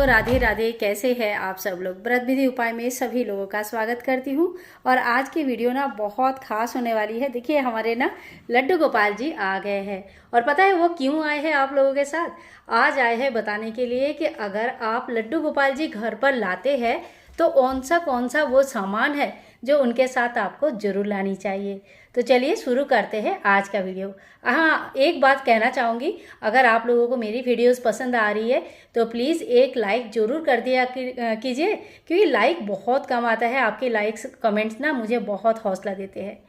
राधे राधे। कैसे हैं आप सब लोग। व्रत विधि उपाय में सभी लोगों का स्वागत करती हूँ। और आज की वीडियो ना बहुत खास होने वाली है। देखिए हमारे ना लड्डू गोपाल जी आ गए हैं। और पता है वो क्यों आए हैं आप लोगों के साथ? आज आए हैं बताने के लिए कि अगर आप लड्डू गोपाल जी घर पर लाते हैं तो कौन सा वो सामान है जो उनके साथ आपको जरूर लानी चाहिए। तो चलिए शुरू करते हैं आज का वीडियो। हाँ, एक बात कहना चाहूँगी, अगर आप लोगों को मेरी वीडियोस पसंद आ रही है तो प्लीज़ एक लाइक ज़रूर कर दिया कीजिए, क्योंकि लाइक बहुत कम आता है। आपके लाइक्स कमेंट्स ना मुझे बहुत हौसला देते हैं।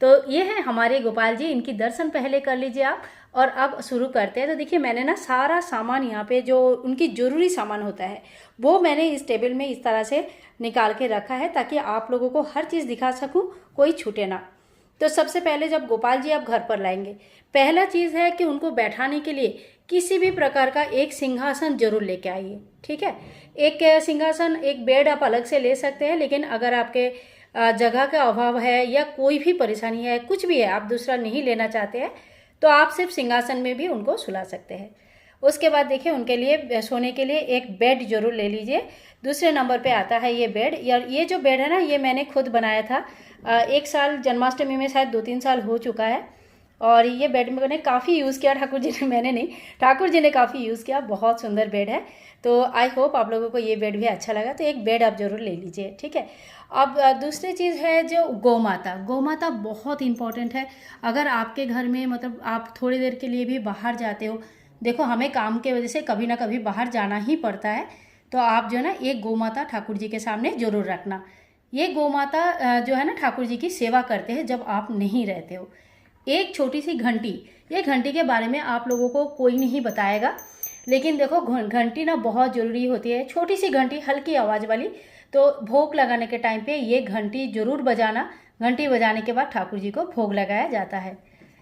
तो ये है हमारे गोपाल जी, इनकी दर्शन पहले कर लीजिए आप। और अब शुरू करते हैं। तो देखिए मैंने ना सारा सामान यहाँ पे जो उनकी ज़रूरी सामान होता है वो मैंने इस टेबल में इस तरह से निकाल के रखा है, ताकि आप लोगों को हर चीज़ दिखा सकूँ, कोई छूटे ना। तो सबसे पहले जब गोपाल जी आप घर पर लाएंगे, पहला चीज़ है कि उनको बैठाने के लिए किसी भी प्रकार का एक सिंहासन जरूर लेके आइए। ठीक है, एक सिंहासन, एक बेड आप अलग से ले सकते हैं, लेकिन अगर आपके जगह का अभाव है या कोई भी परेशानी है, कुछ भी है, आप दूसरा नहीं लेना चाहते हैं, तो आप सिर्फ सिंहासन में भी उनको सुला सकते हैं। उसके बाद देखिए उनके लिए सोने के लिए एक बेड जरूर ले लीजिए। दूसरे नंबर पे आता है ये बेड। यार ये जो बेड है ना, ये मैंने खुद बनाया था। एक साल जन्माष्टमी में, शायद 2-3 साल हो चुका है। और ये बेड मैंने काफ़ी यूज़ किया, ठाकुर जी ने, मैंने नहीं, ठाकुर जी ने काफ़ी यूज़ किया। बहुत सुंदर बेड है। तो आई होप आप लोगों को ये बेड भी अच्छा लगा। तो एक बेड आप ज़रूर ले लीजिए। ठीक है। अब दूसरी चीज़ है जो गौ माता। गौ माता बहुत इंपॉर्टेंट है। अगर आपके घर में मतलब आप थोड़ी देर के लिए भी बाहर जाते हो, देखो हमें काम के वजह से कभी ना कभी बाहर जाना ही पड़ता है, तो आप जो है ना एक गौ माता ठाकुर जी के सामने ज़रूर रखना। ये गौ माता जो है ना ठाकुर जी की सेवा करते हैं जब आप नहीं रहते हो। एक छोटी सी घंटी, ये घंटी के बारे में आप लोगों को कोई नहीं बताएगा, लेकिन देखो घंटी ना बहुत ज़रूरी होती है। छोटी सी घंटी, हल्की आवाज़ वाली। तो भोग लगाने के टाइम पे ये घंटी ज़रूर बजाना। घंटी बजाने के बाद ठाकुर जी को भोग लगाया जाता है।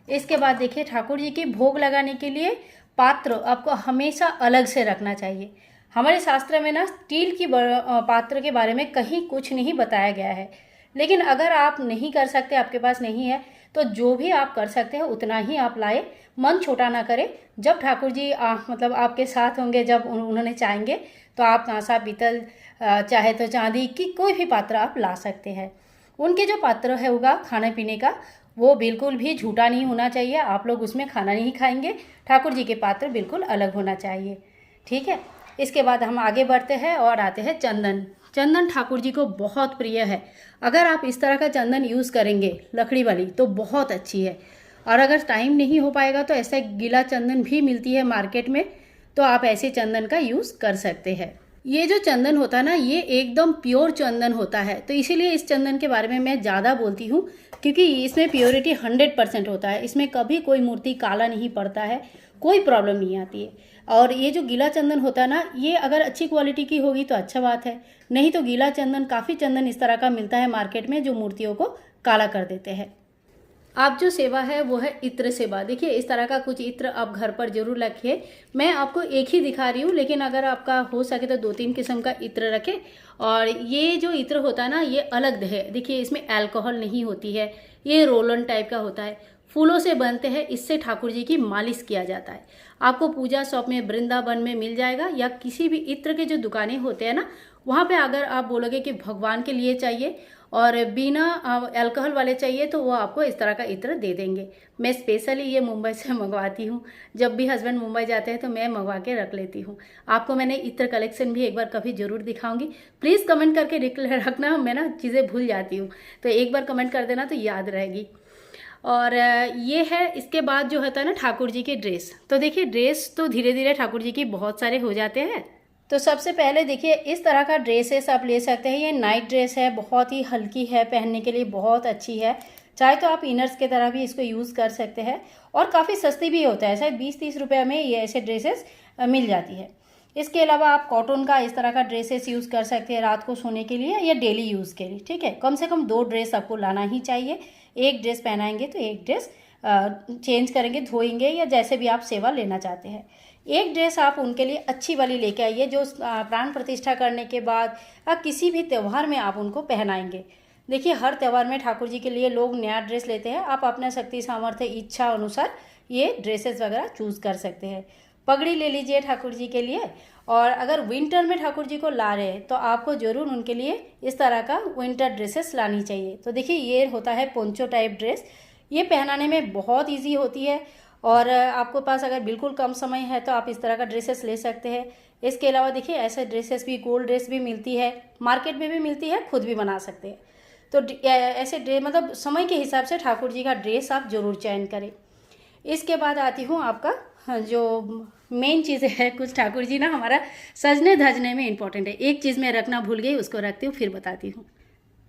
इसके बाद देखिए ठाकुर जी की भोग लगाने के लिए पात्र आपको हमेशा अलग से रखना चाहिए। हमारे शास्त्र में ना स्टील की पात्र के बारे में कहीं कुछ नहीं बताया गया है, लेकिन अगर आप नहीं कर सकते, आपके पास नहीं है, तो जो भी आप कर सकते हैं उतना ही आप लाए। मन छोटा ना करें। जब ठाकुर जी मतलब आपके साथ होंगे, जब उन्होंने चाहेंगे, तो आप कांसा, पीतल, चाहे तो चांदी की कोई भी पात्र आप ला सकते हैं। उनके जो पात्र है होगा खाने पीने का, वो बिल्कुल भी झूठा नहीं होना चाहिए। आप लोग उसमें खाना नहीं खाएंगे। ठाकुर जी के पात्र बिल्कुल अलग होना चाहिए। ठीक है। इसके बाद हम आगे बढ़ते हैं और आते हैं चंदन। चंदन ठाकुर जी को बहुत प्रिय है। अगर आप इस तरह का चंदन यूज़ करेंगे लकड़ी वाली तो बहुत अच्छी है। और अगर टाइम नहीं हो पाएगा तो ऐसा गीला चंदन भी मिलती है मार्केट में, तो आप ऐसे चंदन का यूज़ कर सकते हैं। ये जो चंदन होता है ना, ये एकदम प्योर चंदन होता है। तो इसीलिए इस चंदन के बारे में मैं ज़्यादा बोलती हूँ, क्योंकि इसमें प्योरिटी 100% होता है। इसमें कभी कोई मूर्ति काला नहीं पड़ता है, कोई प्रॉब्लम नहीं आती है। और ये जो गीला चंदन होता है ना, ये अगर अच्छी क्वालिटी की होगी तो अच्छा बात है, नहीं तो गीला चंदन, काफ़ी चंदन इस तरह का मिलता है मार्केट में जो मूर्तियों को काला कर देते हैं। आप जो सेवा है वो है इत्र सेवा। देखिए इस तरह का कुछ इत्र आप घर पर जरूर रखिए। मैं आपको एक ही दिखा रही हूँ, लेकिन अगर आपका हो सके तो 2-3 किस्म का इत्र रखें। और ये जो इत्र होता है ना, ये अलग है। देखिए इसमें अल्कोहल नहीं होती है, ये रोलन टाइप का होता है, फूलों से बनते हैं। इससे ठाकुर जी की मालिश किया जाता है। आपको पूजा शॉप में, वृंदावन में मिल जाएगा, या किसी भी इत्र के जो दुकानें होते हैं ना, वहाँ पे अगर आप बोलोगे कि भगवान के लिए चाहिए और बिना अल्कोहल वाले चाहिए, तो वो आपको इस तरह का इत्र दे देंगे। मैं स्पेशली ये मुंबई से मंगवाती हूँ। जब भी हस्बैंड मुंबई जाते हैं तो मैं मंगवा के रख लेती हूँ। आपको मैंने इत्र कलेक्शन भी एक बार कभी ज़रूर दिखाऊंगी। प्लीज़ कमेंट करके रखना, मैं ना चीज़ें भूल जाती हूँ, तो एक बार कमेंट कर देना तो याद रहेगी। और ये है। इसके बाद जो होता है ना ठाकुर जी की ड्रेस। तो देखिए ड्रेस तो धीरे धीरे ठाकुर जी की बहुत सारे हो जाते हैं। तो सबसे पहले देखिए इस तरह का ड्रेसेस आप ले सकते हैं। ये नाइट ड्रेस है, बहुत ही हल्की है, पहनने के लिए बहुत अच्छी है। चाहे तो आप इनर्स की तरह भी इसको यूज़ कर सकते हैं, और काफ़ी सस्ती भी होता है, शायद 20-30 रुपये में ये ऐसे ड्रेसेस मिल जाती है। इसके अलावा आप कॉटन का इस तरह का ड्रेसेस यूज़ कर सकते हैं रात को सोने के लिए या डेली यूज़ के लिए। ठीक है, कम से कम 2 ड्रेस आपको लाना ही चाहिए। एक ड्रेस पहनाएंगे तो एक ड्रेस चेंज करेंगे, धोएंगे, या जैसे भी आप सेवा लेना चाहते हैं। एक ड्रेस आप उनके लिए अच्छी वाली लेके आइए, जो प्राण प्रतिष्ठा करने के बाद किसी भी त्यौहार में आप उनको पहनाएंगे। देखिए हर त्यौहार में ठाकुर जी के लिए लोग नया ड्रेस लेते हैं। आप अपना शक्ति सामर्थ्य इच्छा अनुसार ये ड्रेसेस वगैरह चूज़ कर सकते हैं। पगड़ी ले लीजिए ठाकुर जी के लिए। और अगर विंटर में ठाकुर जी को ला रहे हैं तो आपको ज़रूर उनके लिए इस तरह का विंटर ड्रेसेस लानी चाहिए। तो देखिए ये होता है पोंचो टाइप ड्रेस, ये पहनाने में बहुत ईजी होती है। और आपको पास अगर बिल्कुल कम समय है तो आप इस तरह का ड्रेसेस ले सकते हैं। इसके अलावा देखिए ऐसे ड्रेसेस भी, गोल्ड ड्रेस भी मिलती है, मार्केट में भी मिलती है, खुद भी बना सकते हैं। तो ऐसे ड्रेस मतलब समय के हिसाब से ठाकुर जी का ड्रेस आप ज़रूर चयन करें। इसके बाद आती हूँ आपका जो मेन चीज़ है, कुछ ठाकुर जी ना हमारा सजने धजने में इम्पॉर्टेंट है। एक चीज़ मैं रखना भूल गई, उसको रखती हूँ फिर बताती हूँ।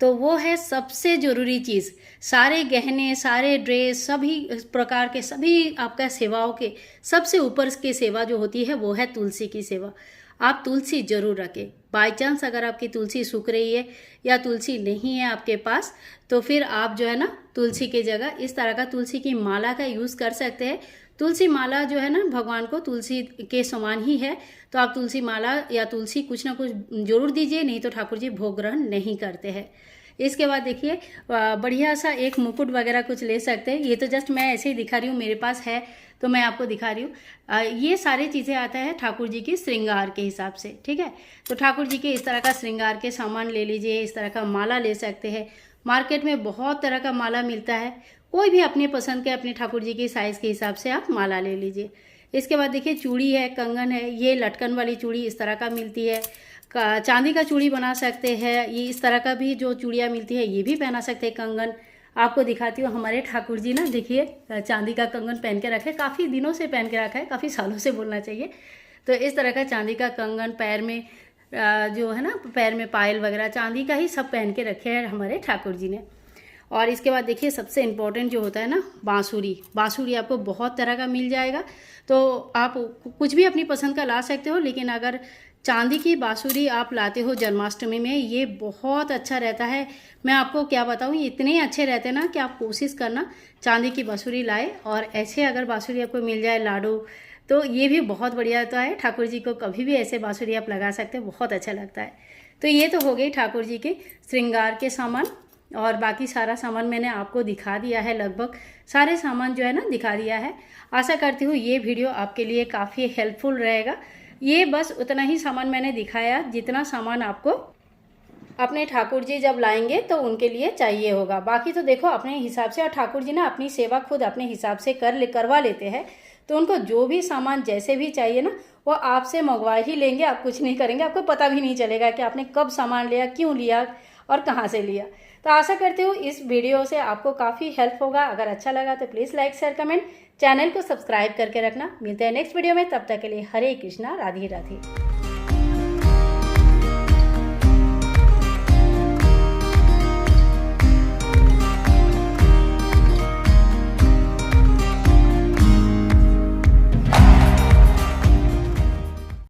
तो वो है सबसे ज़रूरी चीज़, सारे गहने, सारे ड्रेस, सभी प्रकार के, सभी आपका सेवाओं के सबसे ऊपर की सेवा जो होती है वो है तुलसी की सेवा। आप तुलसी ज़रूर रखें। बाई चांस अगर आपकी तुलसी सूख रही है या तुलसी नहीं है आपके पास, तो फिर आप जो है ना तुलसी की जगह इस तरह का तुलसी की माला का यूज़ कर सकते हैं। तुलसी माला जो है ना भगवान को तुलसी के समान ही है, तो आप तुलसी माला या तुलसी कुछ ना कुछ जरूर दीजिए, नहीं तो ठाकुर जी भोग ग्रहण नहीं करते हैं। इसके बाद देखिए बढ़िया सा एक मुकुट वगैरह कुछ ले सकते हैं। ये तो जस्ट मैं ऐसे ही दिखा रही हूँ, मेरे पास है तो मैं आपको दिखा रही हूँ। ये सारी चीज़ें आता है ठाकुर जी की श्रृंगार के हिसाब से, ठीक है। तो ठाकुर जी के इस तरह का श्रृंगार के सामान ले लीजिए, इस तरह का माला ले सकते हैं। मार्केट में बहुत तरह का माला मिलता है, कोई भी अपने पसंद के, अपने ठाकुर जी की साइज़ के हिसाब से आप माला ले लीजिए। इसके बाद देखिए चूड़ी है, कंगन है, ये लटकन वाली चूड़ी इस तरह का मिलती है। चांदी का चूड़ी बना सकते हैं, ये इस तरह का भी जो चूड़ियाँ मिलती है ये भी पहना सकते हैं। कंगन आपको दिखाती हूँ, हमारे ठाकुर जी ना देखिए चांदी का कंगन पहन के रखे, काफ़ी दिनों से पहन के रखा है, काफ़ी सालों से बोलना चाहिए। तो इस तरह का चांदी का कंगन, पैर में जो है ना, पैर में पायल वगैरह चांदी का ही सब पहन के रखे हैं हमारे ठाकुर जी ने। और इसके बाद देखिए सबसे इम्पोर्टेंट जो होता है ना बांसुरी, बांसुरी आपको बहुत तरह का मिल जाएगा। तो आप कुछ भी अपनी पसंद का ला सकते हो, लेकिन अगर चांदी की बांसुरी आप लाते हो जन्माष्टमी में, ये बहुत अच्छा रहता है। मैं आपको क्या बताऊँ, ये इतने अच्छे रहते हैं ना कि आप कोशिश करना चांदी की बांसुरी लाए। और ऐसे अगर बांसुरी आपको मिल जाए लाडो, तो ये भी बहुत बढ़िया होता है। ठाकुर जी को कभी भी ऐसे बांसुरी आप लगा सकते हो, बहुत अच्छा लगता है। तो ये तो हो गई ठाकुर जी के श्रृंगार के सामान, और बाकी सारा सामान मैंने आपको दिखा दिया है, लगभग सारे सामान जो है ना दिखा दिया है। आशा करती हूँ ये वीडियो आपके लिए काफ़ी हेल्पफुल रहेगा। ये बस उतना ही सामान मैंने दिखाया जितना सामान आपको अपने ठाकुर जी जब लाएंगे तो उनके लिए चाहिए होगा। बाकी तो देखो अपने हिसाब से, और ठाकुर जी ना अपनी सेवा खुद अपने हिसाब से करवा लेते हैं। तो उनको जो भी सामान जैसे भी चाहिए ना, वो आपसे मंगवा ही लेंगे। आप कुछ नहीं करेंगे, आपको पता भी नहीं चलेगा कि आपने कब सामान लिया, क्यों लिया और कहाँ से लिया। तो आशा करती हूँ इस वीडियो से आपको काफ़ी हेल्प होगा। अगर अच्छा लगा तो please like, share, comment, channel को सब्सक्राइब करके रखना। मिलते हैं नेक्स्ट वीडियो में, तब तक के लिए हरे कृष्णा, राधे राधे।